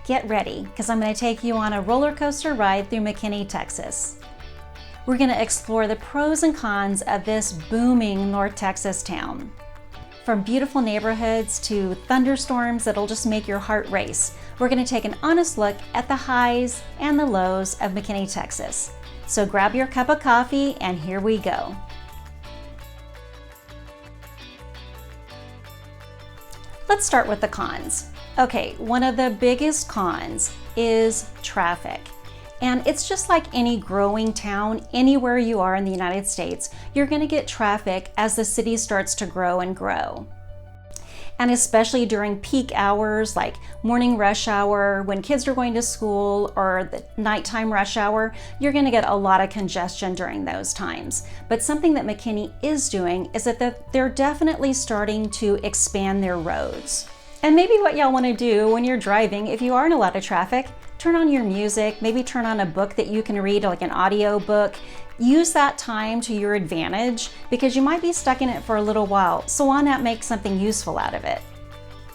Get ready, because I'm going to take you on a roller coaster ride through McKinney, Texas. We're going to explore the pros and cons of this booming North Texas town. From beautiful neighborhoods to thunderstorms that'll just make your heart race, we're going to take an honest look at the highs and the lows of McKinney, Texas. So grab your cup of coffee and here we go. Let's start with the cons. Okay, one of the biggest cons is traffic. And it's just like any growing town, anywhere you are in the United States, you're going to get traffic as the city starts to grow and grow. And especially during peak hours like morning rush hour, when kids are going to school, or the nighttime rush hour, you're going to get a lot of congestion during those times. But something that McKinney is doing is that they're definitely starting to expand their roads. And maybe what y'all want to do when you're driving, if you are in a lot of traffic, turn on your music, maybe turn on a book that you can read, like an audio book. Use that time to your advantage because you might be stuck in it for a little while, so why not make something useful out of it?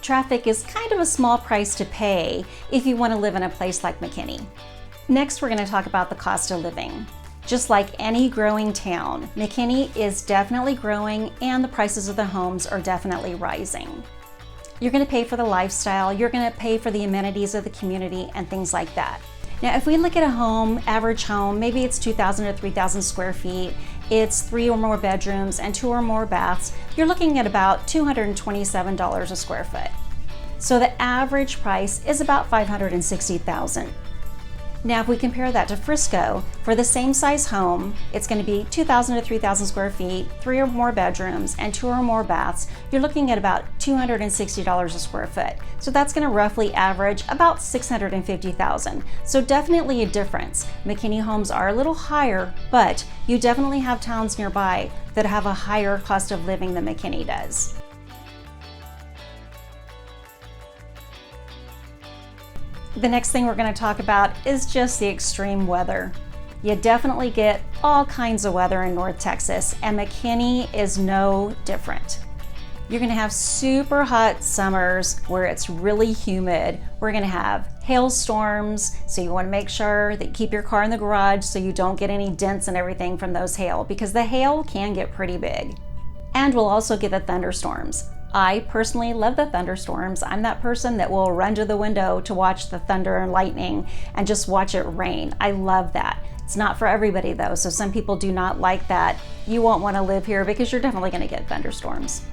Traffic is kind of a small price to pay if you want to live in a place like McKinney. Next, we're going to talk about the cost of living. Just like any growing town, McKinney is definitely growing and the prices of the homes are definitely rising. You're going to pay for the lifestyle, you're going to pay for the amenities of the community and things like that. Now, if we look at a home, average home, maybe it's 2,000 to 3,000 square feet, it's 3 or more bedrooms and 2 or more baths, you're looking at about $227 a square foot. So the average price is about $560,000. Now, if we compare that to Frisco, for the same size home, it's going to be 2,000 to 3,000 square feet, 3 or more bedrooms, and 2 or more baths. You're looking at about $260 a square foot. So that's going to roughly average about $650,000. So definitely a difference. McKinney homes are a little higher, but you definitely have towns nearby that have a higher cost of living than McKinney does. The next thing we're going to talk about is just the extreme weather. You definitely get all kinds of weather in North Texas, and McKinney is no different. You're going to have super hot summers where it's really humid. We're going to have hailstorms, so you want to make sure that you keep your car in the garage so you don't get any dents and everything from those hail, because the hail can get pretty big. And we'll also get the thunderstorms. I personally love the thunderstorms. I'm that person that will run to the window to watch the thunder and lightning and just watch it rain. I love that. It's not for everybody though, so some people do not like that. You won't want to live here because you're definitely going to get thunderstorms.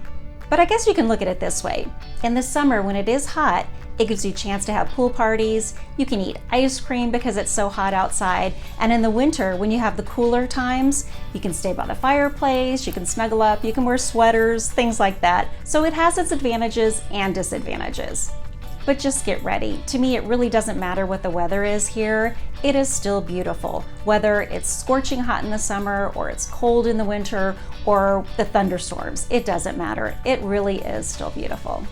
But I guess you can look at it this way. In the summer when it is hot, it gives you a chance to have pool parties. You can eat ice cream because it's so hot outside. And in the winter, when you have the cooler times, you can stay by the fireplace, you can snuggle up, you can wear sweaters, things like that. So it has its advantages and disadvantages. But just get ready. To me, it really doesn't matter what the weather is here. It is still beautiful. Whether it's scorching hot in the summer or it's cold in the winter or the thunderstorms, it doesn't matter. It really is still beautiful.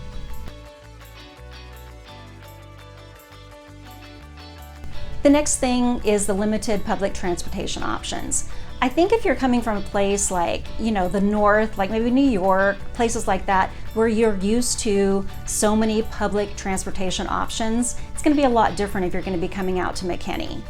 The next thing is the limited public transportation options. I think if you're coming from a place like, the north, like maybe New York, places like that, where you're used to so many public transportation options, it's going to be a lot different if you're going to be coming out to McKinney.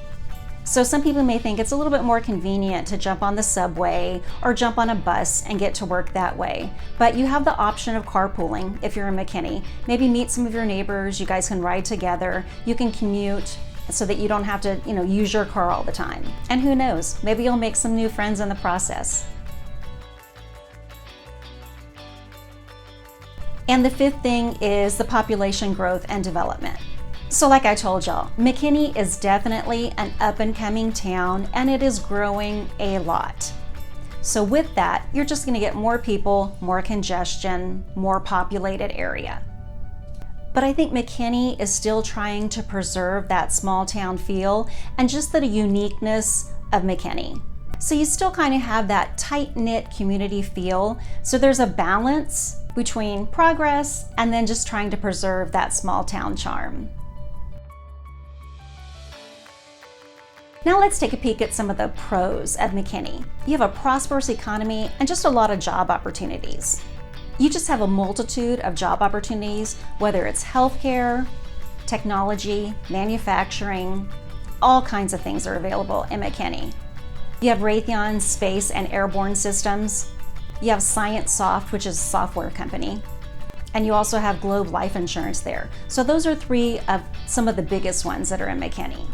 So some people may think it's a little bit more convenient to jump on the subway or jump on a bus and get to work that way. But you have the option of carpooling if you're in McKinney. Maybe meet some of your neighbors, you guys can ride together, you can commute, so that you don't have to, use your car all the time. And who knows, maybe you'll make some new friends in the process. And the fifth thing is the population growth and development. So like I told y'all, McKinney is definitely an up-and-coming town and it is growing a lot. So with that, you're just gonna get more people, more congestion, more populated area. But I think McKinney is still trying to preserve that small town feel and just the uniqueness of McKinney. So you still kind of have that tight-knit community feel. So there's a balance between progress and then just trying to preserve that small town charm. Now let's take a peek at some of the pros of McKinney. You have a prosperous economy and just a lot of job opportunities. You just have a multitude of job opportunities, whether it's healthcare, technology, manufacturing, all kinds of things are available in McKinney. You have Raytheon Space and Airborne Systems. You have Science Soft, which is a software company. And you also have Globe Life Insurance there. So those are three of some of the biggest ones that are in McKinney.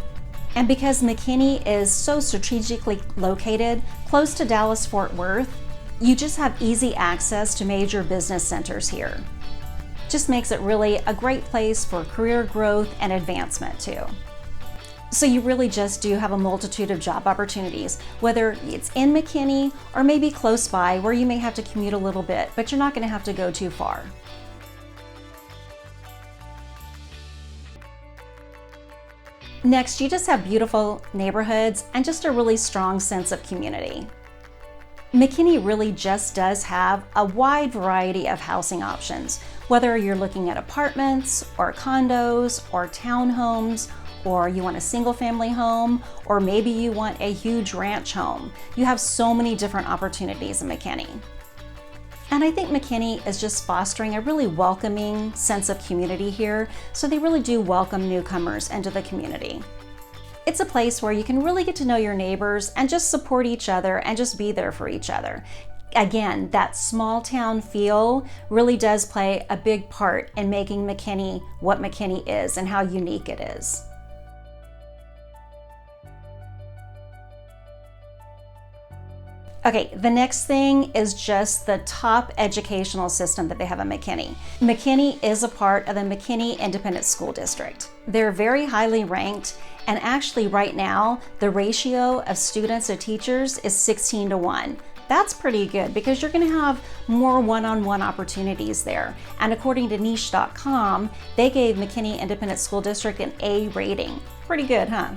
And because McKinney is so strategically located close to Dallas-Fort Worth, you just have easy access to major business centers here. Just makes it really a great place for career growth and advancement too. So you really just do have a multitude of job opportunities, whether it's in McKinney or maybe close by where you may have to commute a little bit, but you're not going to have to go too far. Next, you just have beautiful neighborhoods and just a really strong sense of community. McKinney really just does have a wide variety of housing options, whether you're looking at apartments or condos or townhomes, or you want a single family home, or maybe you want a huge ranch home. You have so many different opportunities in McKinney. And I think McKinney is just fostering a really welcoming sense of community here, so they really do welcome newcomers into the community. It's a place where you can really get to know your neighbors and just support each other and just be there for each other. Again, that small town feel really does play a big part in making McKinney what McKinney is and how unique it is. Okay, the next thing is just the top educational system that they have in McKinney. McKinney is a part of the McKinney Independent School District. They're very highly ranked, and actually right now, the ratio of students to teachers is 16-1. That's pretty good because you're going to have more one-on-one opportunities there. And according to niche.com, they gave McKinney Independent School District an A rating. Pretty good, huh?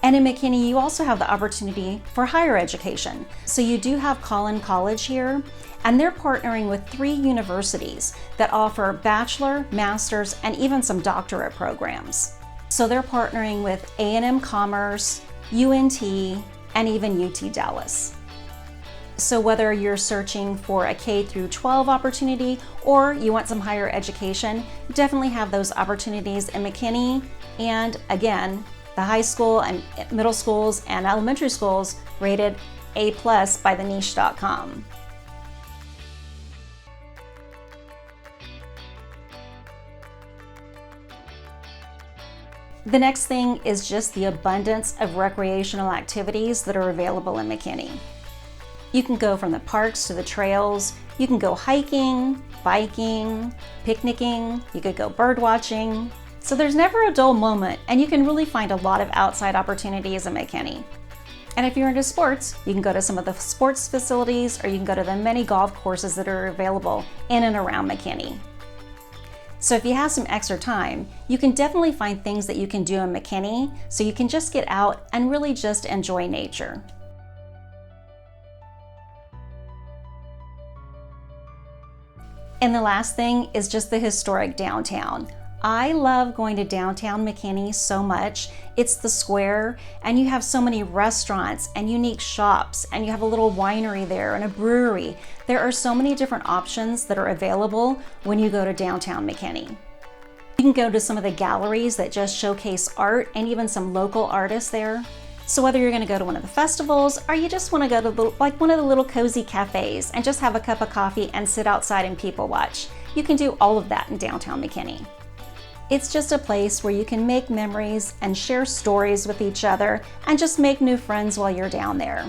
And in McKinney, you also have the opportunity for higher education. So you do have Collin College here, and they're partnering with 3 universities that offer bachelor, master's, and even some doctorate programs. So they're partnering with A&M Commerce, UNT, and even UT Dallas. So whether you're searching for a K through 12 opportunity or you want some higher education, you definitely have those opportunities in McKinney. And again, the high school and middle schools and elementary schools rated A+ by the niche.com. The next thing is just the abundance of recreational activities that are available in McKinney. You can go from the parks to the trails, you can go hiking, biking, picnicking, you could go bird watching. So there's never a dull moment, and you can really find a lot of outside opportunities in McKinney. And if you're into sports, you can go to some of the sports facilities, or you can go to the many golf courses that are available in and around McKinney. So if you have some extra time, you can definitely find things that you can do in McKinney, so you can just get out and really just enjoy nature. And the last thing is just the historic downtown. I love going to downtown McKinney so much. It's the square, and you have so many restaurants and unique shops, and you have a little winery there and a brewery. There are so many different options that are available when you go to downtown McKinney. You can go to some of the galleries that just showcase art and even some local artists there. So whether you're going to go to one of the festivals or you just want to go to one of the little cozy cafes and just have a cup of coffee and sit outside and people watch, you can do all of that in downtown McKinney. It's just a place where you can make memories and share stories with each other and just make new friends while you're down there.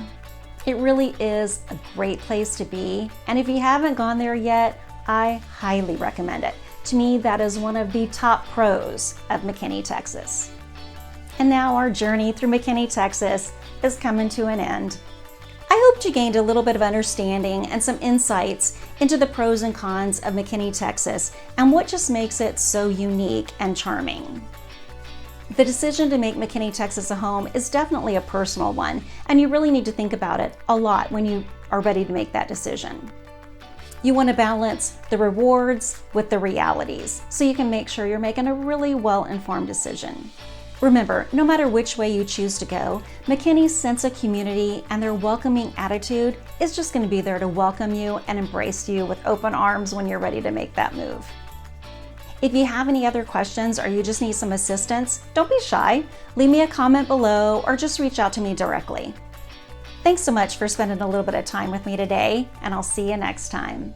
It really is a great place to be, and if you haven't gone there yet, I highly recommend it. To me, that is one of the top pros of McKinney, Texas. And now our journey through McKinney, Texas is coming to an end. I hope you gained a little bit of understanding and some insights into the pros and cons of McKinney, Texas, and what just makes it so unique and charming. The decision to make McKinney, Texas a home is definitely a personal one, and you really need to think about it a lot when you are ready to make that decision. You want to balance the rewards with the realities, so you can make sure you're making a really well-informed decision. Remember, no matter which way you choose to go, McKinney's sense of community and their welcoming attitude is just going to be there to welcome you and embrace you with open arms when you're ready to make that move. If you have any other questions or you just need some assistance, don't be shy. Leave me a comment below or just reach out to me directly. Thanks so much for spending a little bit of time with me today, and I'll see you next time.